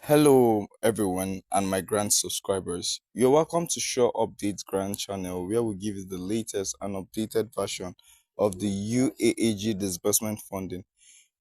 Hello everyone and my grant subscribers. You're welcome to Uaagupdates Grant channel where we give you the latest and updated version of the UAAG disbursement funding.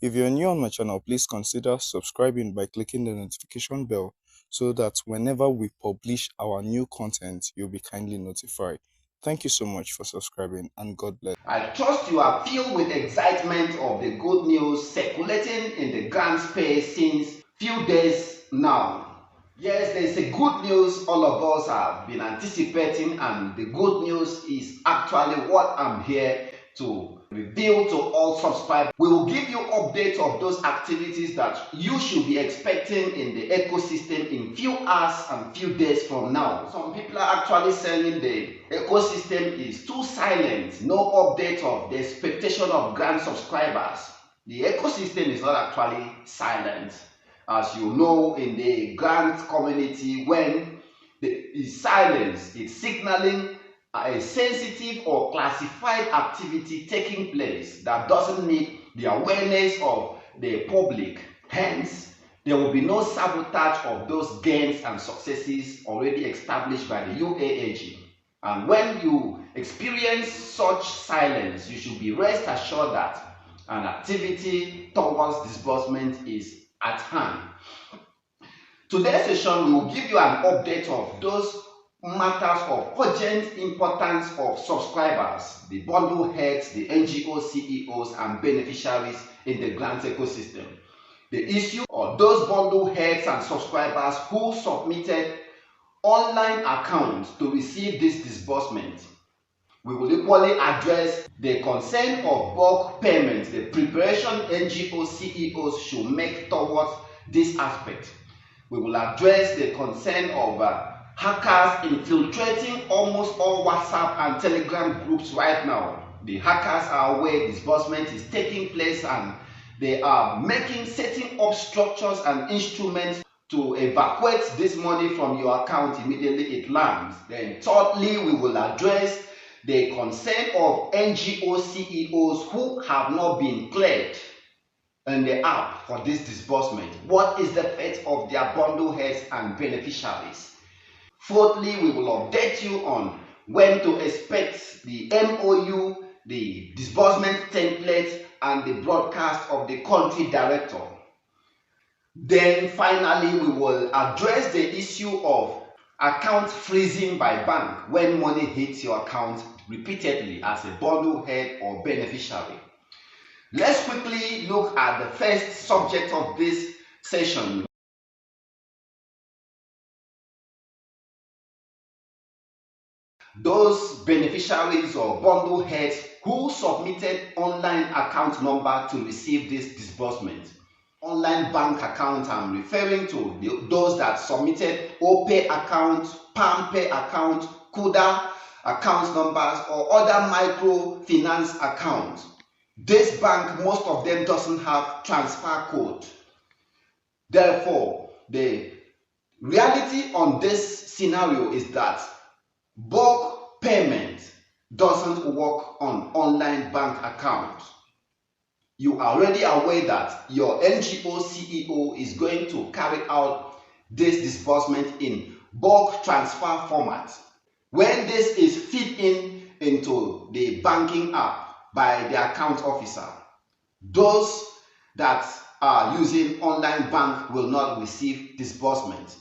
If you're new on my channel, please consider subscribing by clicking the notification bell so that whenever we publish our new content, you'll be kindly notified. Thank you so much for subscribing and God bless. I trust you are filled with excitement of the good news circulating in the grant space since few days now. Yes, there is a good news all of us have been anticipating, and the good news is actually what I'm here to reveal to all subscribers. We will give you updates of those activities that you should be expecting in the ecosystem in few hours and few days from now. Some people are actually saying the ecosystem is too silent, no update of the expectation of grant subscribers. The ecosystem is not actually silent. As you know, in the grant community, when there is silence, it's signaling a sensitive or classified activity taking place that doesn't need the awareness of the public. Hence, there will be no sabotage of those gains and successes already established by the UAAG. And when you experience such silence, you should be rest assured that an activity towards disbursement is at hand. Today's session, we will give you an update of those matters of urgent importance of subscribers, the bundle heads, the NGO CEOs, and beneficiaries in the grant ecosystem. The issue of those bundle heads and subscribers who submitted online accounts to receive this disbursement. We will equally address the concern of bulk payments the preparation NGO CEOs should make towards this aspect. We will address the concern of hackers infiltrating almost all WhatsApp and Telegram groups right now. The hackers are aware disbursement is taking place and they are setting up structures and instruments to evacuate this money from your account immediately it lands. Then thirdly, we will address the concern of NGO CEOs who have not been cleared in the app for this disbursement. What is the fate of their bundle heads and beneficiaries? Fourthly, we will update you on when to expect the MOU, the disbursement template, and the broadcast of the country director. Then finally, we will address the issue of account freezing by bank when money hits your account repeatedly as a bundle head or beneficiary. Let's quickly look at the first subject of this session. Those beneficiaries or bundle heads who submitted online account number to receive this disbursement. Online bank account, I'm referring to those that submitted OPay account, PalmPay account, Kuda account numbers, or other microfinance accounts. This bank, most of them doesn't have transfer code. Therefore, the reality on this scenario is that bulk payment doesn't work on online bank accounts. You are already aware that your NGO CEO is going to carry out this disbursement in bulk transfer format. When this is fed into the banking app by the account officer, those that are using online bank will not receive disbursement.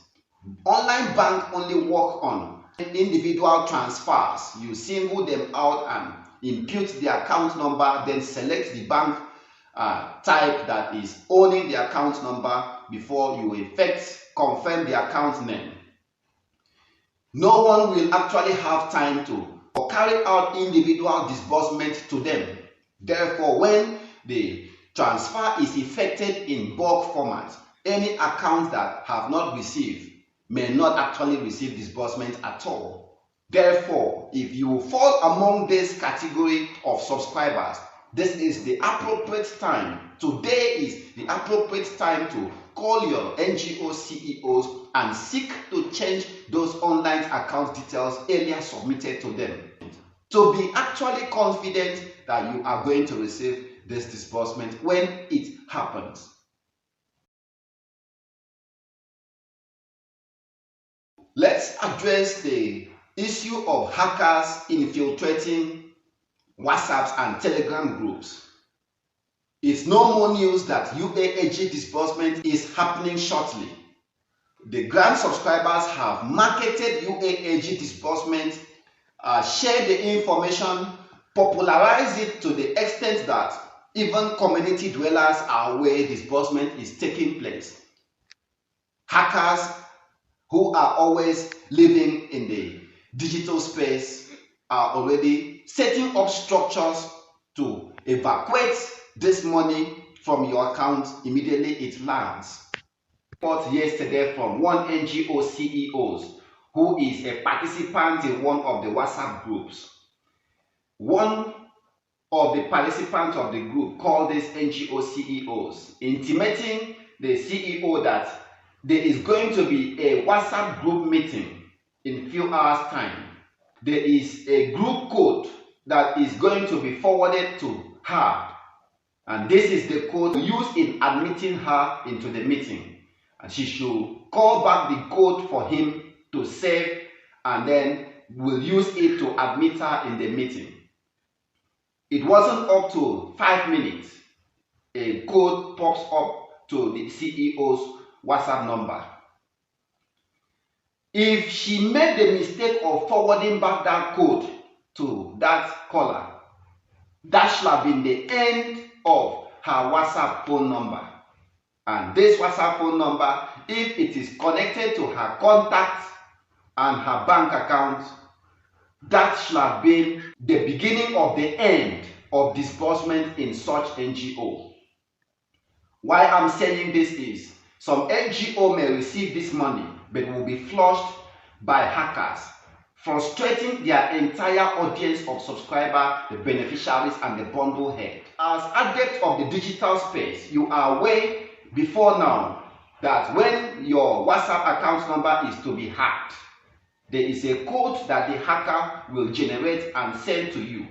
Online bank only work on individual transfers. You single them out and impute the account number, then select the bank type that is owning the account number before you confirm the account name. No one will actually have time to carry out individual disbursement to them. Therefore, when the transfer is effected in bulk format, any accounts that have not received may not actually receive disbursement at all. Therefore, if you fall among this category of subscribers, this is the appropriate time. Today is the appropriate time to call your NGO CEOs and seek to change those online account details earlier submitted to them, to be actually confident that you are going to receive this disbursement when it happens. Let's address the issue of hackers infiltrating WhatsApps and Telegram groups. It's no more news that UAAG disbursement is happening shortly. The grant subscribers have marketed UAAG disbursement, shared the information, popularized it to the extent that even community dwellers are aware disbursement is taking place. Hackers who are always living in the digital space are already setting up structures to evacuate this money from your account immediately it lands. Report yesterday from one NGO CEOs who is a participant in one of the WhatsApp groups. One of the participants of the group called these NGO CEOs, intimating the CEO that there is going to be a WhatsApp group meeting in a few hours' time. There is a group code that is going to be forwarded to her, and this is the code used in admitting her into the meeting. And she should call back the code for him to save, and then will use it to admit her in the meeting. It wasn't up to 5 minutes. A code pops up to the CEO's WhatsApp number. If she made the mistake of forwarding back that code to that caller, that should have been the end of her WhatsApp phone number. And this WhatsApp phone number, if it is connected to her contacts and her bank account, that should have been the beginning of the end of disbursement in such NGO. Why I'm saying this is, some NGO may receive this money but will be flushed by hackers, frustrating their entire audience of subscribers, the beneficiaries, and the bundle head. As adepts of the digital space, you are aware before now that when your WhatsApp account number is to be hacked, there is a code that the hacker will generate and send to you.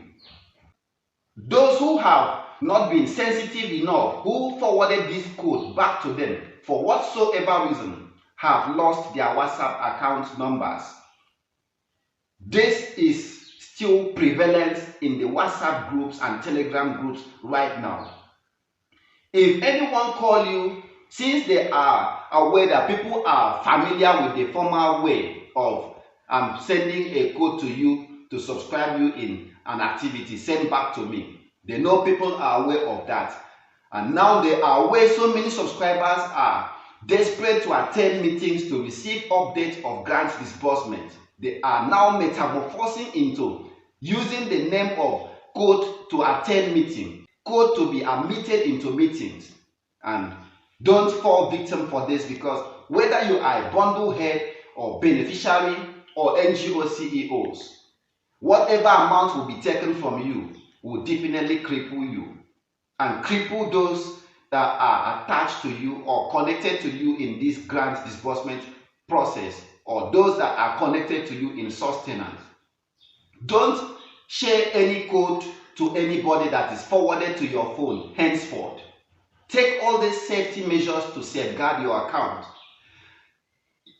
Those who have not been sensitive enough, who forwarded this code back to them for whatsoever reason, have lost their WhatsApp account numbers. This is still prevalent in the WhatsApp groups and Telegram groups right now. If anyone calls you, since they are aware that people are familiar with the former way of sending a code to you to subscribe you in an activity, send back to me. They know people are aware of that. And now they are aware so many subscribers are desperate to attend meetings to receive updates of grant disbursement. They are now metamorphosing into using the name of code to attend meeting, code to be admitted into meetings. And don't fall victim for this, because whether you are a bundle head or beneficiary or NGO CEOs, whatever amount will be taken from you will definitely cripple you and cripple those that are attached to you or connected to you in this grant disbursement process, or those that are connected to you in sustenance. Don't share any code to anybody that is forwarded to your phone henceforth. Take all these safety measures to safeguard your account.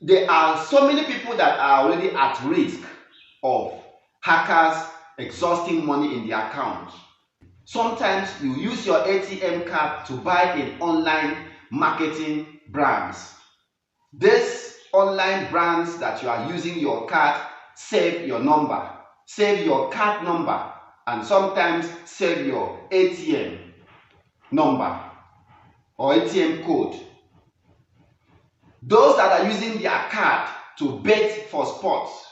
There are so many people that are already at risk of hackers exhausting money in their account. Sometimes you use your ATM card to buy in online marketing brands. These online brands that you are using your card save your number, save your card number, and sometimes save your ATM number or ATM code. Those that are using their card to bet for sports,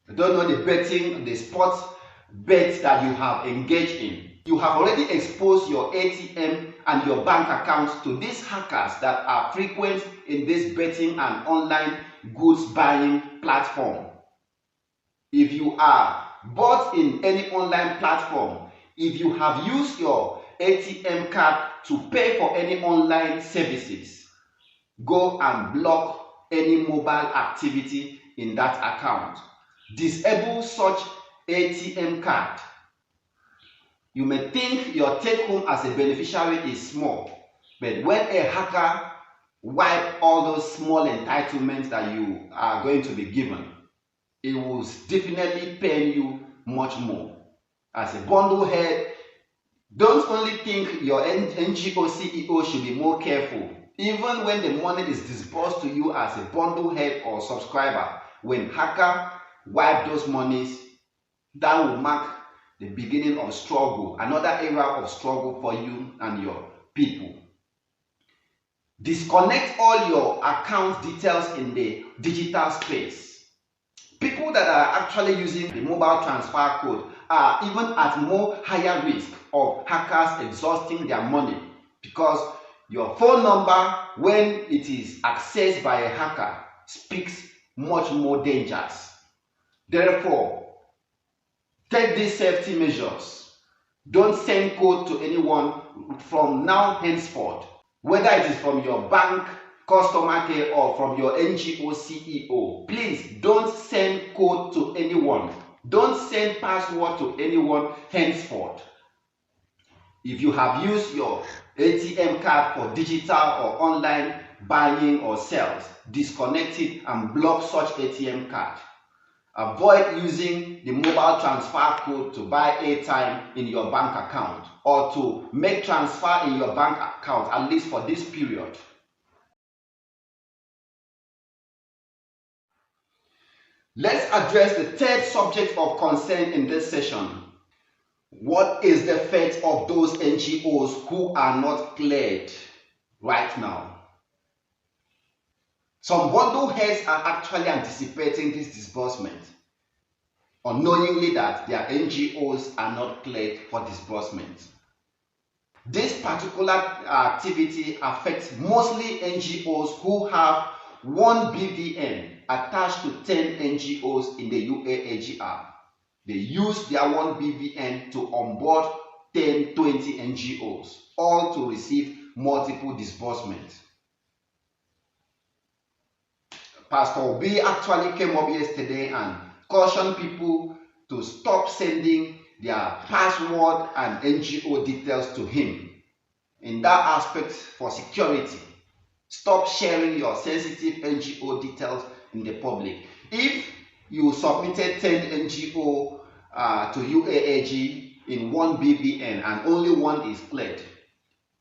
I don't know the sports bets that you have engaged in. You have already exposed your ATM and your bank accounts to these hackers that are frequent in this betting and online goods buying platform. If you are bought in any online platform, if you have used your ATM card to pay for any online services, go and block any mobile activity in that account. Disable such ATM card. You may think your take home as a beneficiary is small, but when a hacker wipe all those small entitlements that you are going to be given. It will definitely pain you much more. As a bundle head, don't only think your NGO CEO should be more careful. Even when the money is disbursed to you as a bundle head or subscriber, when hacker wipe those monies, that will mark the beginning of struggle, another era of struggle for you and your people. Disconnect all your account details in the digital space. People that are actually using the mobile transfer code are even at more higher risk of hackers exhausting their money, because your phone number, when it is accessed by a hacker, speaks much more dangers. Therefore, take these safety measures. Don't send code to anyone from now henceforth, whether it is from your bank customer care or from your NGO CEO. Please don't send code to anyone. Don't send password to anyone henceforth. If you have used your ATM card for digital or online buying or sales, disconnect it and block such ATM card. Avoid using the mobile transfer code to buy airtime in your bank account or to make transfer in your bank account, at least for this period. Let's address the third subject of concern in this session. What is the fate of those NGOs who are not cleared right now? Some bundle heads are actually anticipating this disbursement, unknowingly that their NGOs are not cleared for disbursement. This particular activity affects mostly NGOs who have one BVN attached to 10 NGOs in the UAAG app. They use their one BVN to onboard 10, 20 NGOs, all to receive multiple disbursements. Pastor Obi actually came up yesterday and cautioned people to stop sending their password and NGO details to him. In that aspect, for security, stop sharing your sensitive NGO details in the public. If you submitted 10 NGO to UAAG in one BVN and only one is cleared,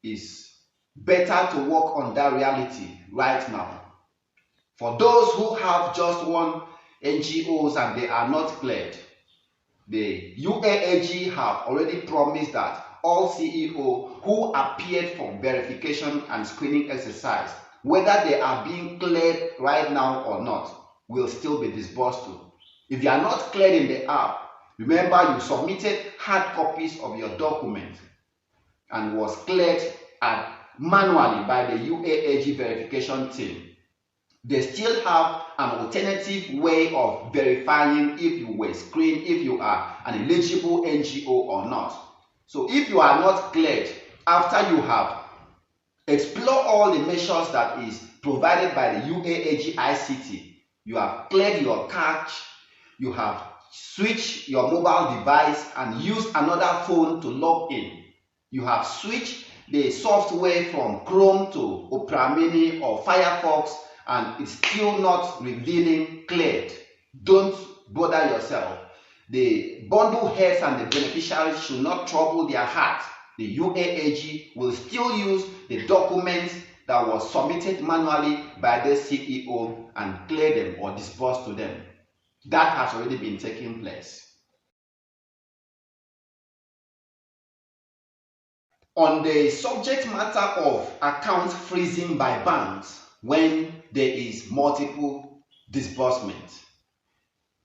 it's better to work on that reality right now. For those who have just one NGOs and they are not cleared, the UAAG have already promised that all CEO who appeared for verification and screening exercise, whether they are being cleared right now or not, will still be disbursed to. If you are not cleared in the app, remember you submitted hard copies of your document and was cleared manually by the UAAG verification team. They still have an alternative way of verifying if you were screened, if you are an eligible NGO or not. So if you are not cleared after you have explored all the measures that is provided by the UAAG ICT, you have cleared your cache, you have switched your mobile device and used another phone to log in, you have switched the software from Chrome to Opera Mini or Firefox, and it's still not revealing cleared, don't bother yourself. The bundle heads and the beneficiaries should not trouble their heart. The UAAG will still use the documents that was submitted manually by the CEO and clear them or disburse to them. That has already been taking place. On the subject matter of account freezing by banks when there is multiple disbursement,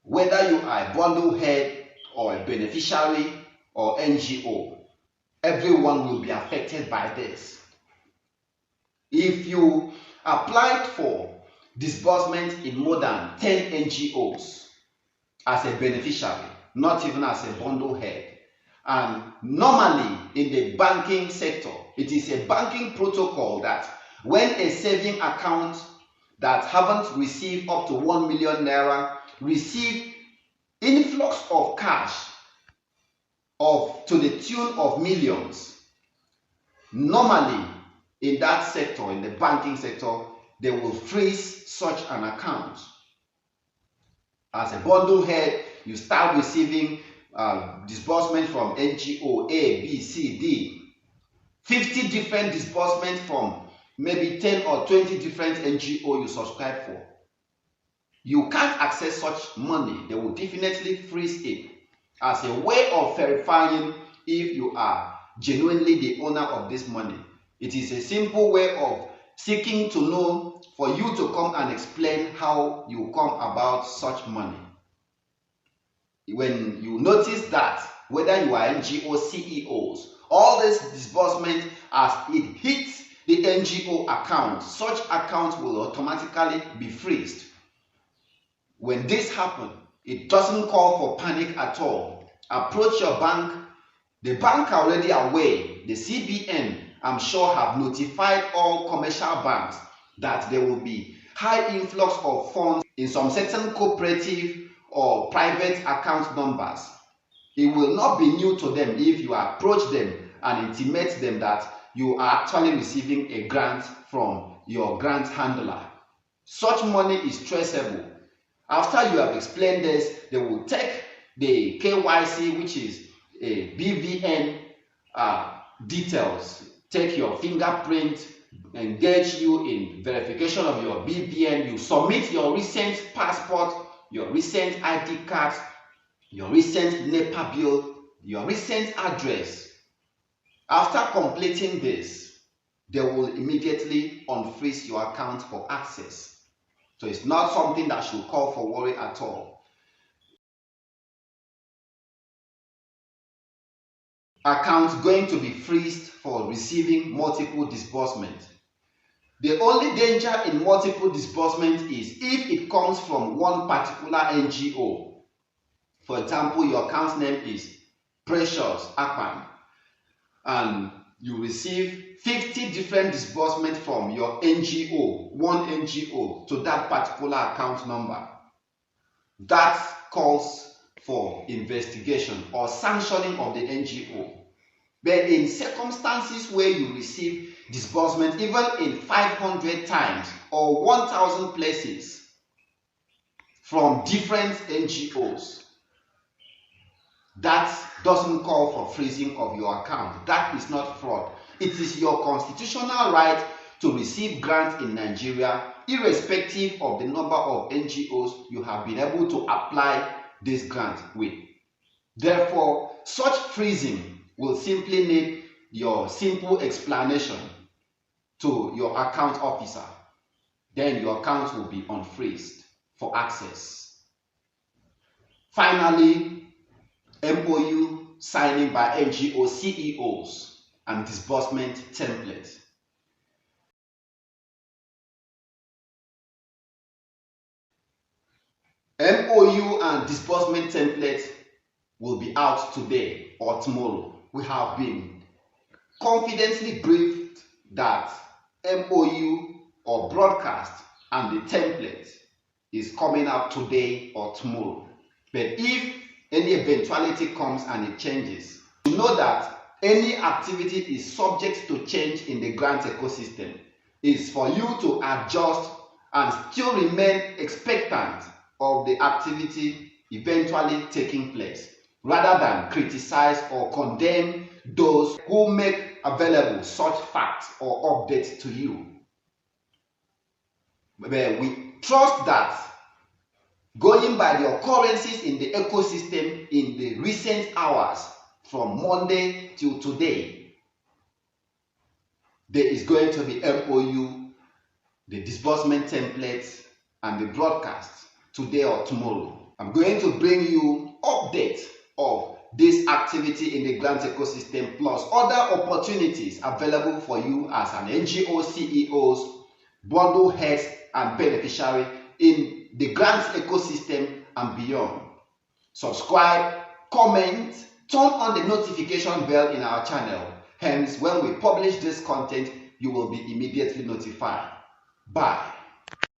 whether you are a bundle head or a beneficiary or NGO, everyone will be affected by this. If you applied for disbursement in more than 10 NGOs as a beneficiary, not even as a bundle head, and normally in the banking sector, it is a banking protocol that when a saving account that haven't received up to 1 million naira receive influx of cash to the tune of millions, normally in that sector, in the banking sector, they will freeze such an account. As a bundle head, you start receiving disbursement from NGO A, B, C, D, 50 different disbursements from maybe 10 or 20 different NGO you subscribe for. You can't access such money. They will definitely freeze it as a way of verifying if you are genuinely the owner of this money. It is a simple way of seeking to know for you to come and explain how you come about such money. When you notice that, whether you are NGO CEOs, all this disbursement, as it hits the NGO account, such account will automatically be freezed. When this happens, it doesn't call for panic at all. Approach your bank. The bank are already aware. The CBN, I'm sure, have notified all commercial banks that there will be high influx of funds in some certain cooperative or private account numbers. It will not be new to them if you approach them and intimate them that you are actually receiving a grant from your grant handler. Such money is traceable. After you have explained this, they will take the KYC, which is a BVN details, take your fingerprint, engage you in verification of your BVN. You submit your recent passport, your recent ID cards, your recent NEPA bill, your recent address. After completing this, they will immediately unfreeze your account for access. So it's not something that should call for worry at all. Account going to be freezed for receiving multiple disbursements. The only danger in multiple disbursement is if it comes from one particular NGO. For example, your account name is Precious Akpan, and you receive 50 different disbursements from your NGO, one NGO, to that particular account number. That calls for investigation or sanctioning of the NGO. But in circumstances where you receive disbursement even in 500 times or 1,000 places from different NGOs, that doesn't call for freezing of your account. That is not fraud. It is your constitutional right to receive grants in Nigeria, irrespective of the number of NGOs you have been able to apply this grant with. Therefore, such freezing will simply need your simple explanation to your account officer. Then your account will be unfreezed for access. Finally, MOU signing by NGO CEOs and disbursement template. MOU and disbursement template will be out today or tomorrow. We have been confidently briefed that MOU or broadcast and the template is coming out today or tomorrow. But if any eventuality comes and it changes, you know that any activity is subject to change in the grant ecosystem. It's for you to adjust and still remain expectant of the activity eventually taking place, rather than criticize or condemn those who make available such facts or updates to you. But we trust that, going by the occurrences in the ecosystem in the recent hours from Monday till today, there is going to be MOU, the disbursement templates, and the broadcast today or tomorrow. I'm going to bring you updates of this activity in the grant ecosystem, plus other opportunities available for you as an NGO CEOs, bundle heads, and beneficiary in the grants ecosystem and beyond. Subscribe, comment, turn on the notification bell in our channel. Hence, when we publish this content, you will be immediately notified. Bye.